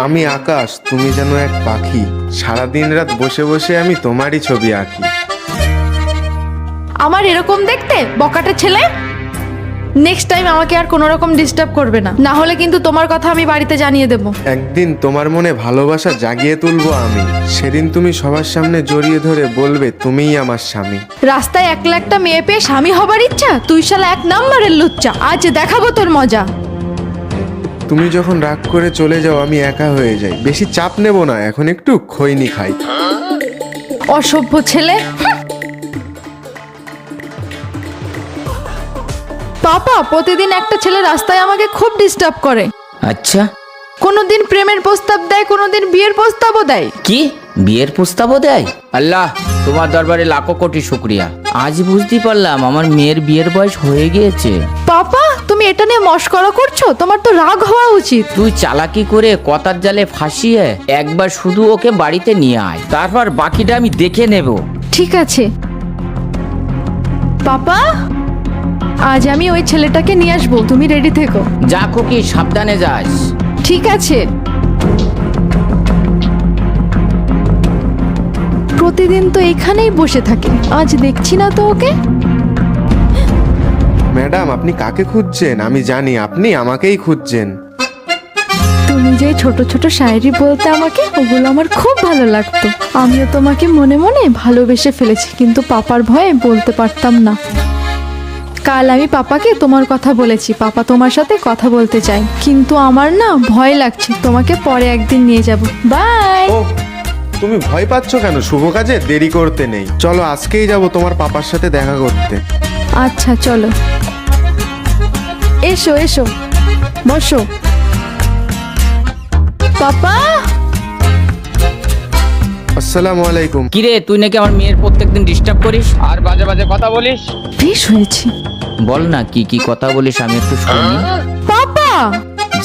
আমি আকাশ, তুমি যেন এক পাখি। সারাদিন রাত বসে বসে আমি তোমারই ছবি আঁকি। আমার এরকম দেখতে বকাটে ছেলে? নেক্সট টাইম আমাকে আর কোনো রকম ডিস্টার্ব করবে না, না হলে কিন্তু তোমার কথা আমি বাড়িতে জানিয়ে দেবো। একদিন তোমার মনে ভালোবাসা জাগিয়ে তুলবো আমি। সেদিন তুমি সবার সামনে জড়িয়ে ধরে বলবে তুমিই আমার স্বামী। রাস্তায় একলা একটা মেয়ে পেয়ে স্বামী হবার ইচ্ছা? তুই শালা এক নম্বরের লুচ্চা, আজ দেখাবো তোর মজা। তুমি যখন রাগ করে চলে যাও আমি একা হয়ে যাই। বেশি চাপ নেব না, এখন একটু খৈনি খাই। অসভ্য ছেলে। পাপা, প্রতিদিন একটা ছেলে রাস্তায় আমাকে খুব ডিস্টার্ব করে। আচ্ছা, কোনোদিন প্রেমের প্রস্তাব দেয়, কোনোদিন বিয়ের প্রস্তাবও দেয়। কি বিয়ের প্রস্তাবও দেয়? আল্লাহ, তোমার দরবারে লাখো কোটি শুকরিয়া। আজ বুঝতে পারলাম আমার মেয়ের বিয়ের বয়স হয়ে গিয়েছে। পাপা, তুমি এটা নিয়ে মশকরা করছো? তোমার তো রাগ হওয়া উচিত। তুই চালাকি করে কথার জালে ফাঁসিয়ে একবার শুধু ওকে বাড়িতে নিয়ে আয়, তারপর বাকিটা আমি দেখে নেব। ঠিক আছে পাপা, আজ আমি ওই ছেলেটাকে নিয়ে আসবো, তুমি রেডি থেকো। যা খুকি, সাবধানে যাস। ঠিক আছে। প্রতিদিন তো এখানেই বসে থাকে, আজ দেখছি না তো ওকে। ম্যাডাম, আপনি কাকে খুঁজছেন? আমি জানি আপনি আমাকেই খুঁজছেন। তুমি যে ছোট ছোট শায়েরি বলতে আমাকে, ওগুলো আমার খুব ভালো লাগতো। আমিও তোমাকে মনে মনে ভালোবেসে ফেলেছি, কিন্তু পাপার ভয়ে বলতে পারতাম না। কাল আমি পাপাকে তোমার কথা বলেছি, পাপা তোমার সাথে কথা বলতে চাই, কিন্তু আমার না ভয় লাগছে। তোমাকে পরে একদিন নিয়ে যাব। বাই। ও, তুমি ভয় পাচ্ছ কেন? শুভ কাজে দেরি করতে নেই, চলো আজকেই যাব তোমার পাপার সাথে দেখা করতে। আচ্ছা চলো, এসো এসো, বসো। পাপা। আসসালামু আলাইকুম। কিরে, তুই নাকি আমার মেয়ের প্রত্যেকদিন ডিস্টার্ব করিস আর বাজে বাজে কথা বলিস? বেশ হয়েছে। বল না কি কি কথা বলিস, আমি একটু শুনি। পাপা।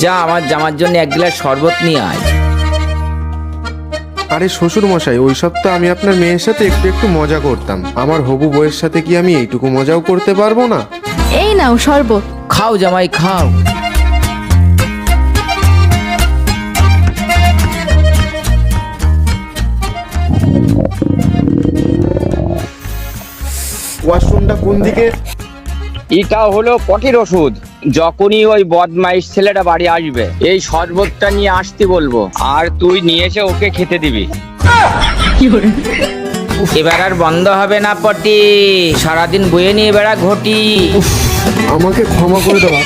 যা, আমার জামার জন্য এক গ্লাস শরবত নিয়ে আয়। আরে শ্বশুর মশাই, ওইসব তো আমি আপনার মেয়ের সাথে একটু একটু মজা করতাম। আমার হবু বউয়ের সাথে কি আমি এইটুকু মজাও করতে পারবো না? এই নাও শরবত। খাও জামাই, খাও। ওয়াশরুমটা কোন দিকে? এটা হলো পটির ওষুধ। যখনই ওই বদমাইশ ছেলেটা বাড়ি আসবে এই শরবতটা নিয়ে আসতে বলবো, আর তুই নিয়ে এসে ওকে খেতে দিবি। এবার আর বন্ধ হবে না পটি, সারাদিন বয়ে নিয়ে বেড়া ঘটি। আমাকে ক্ষমা করে দেওয়া।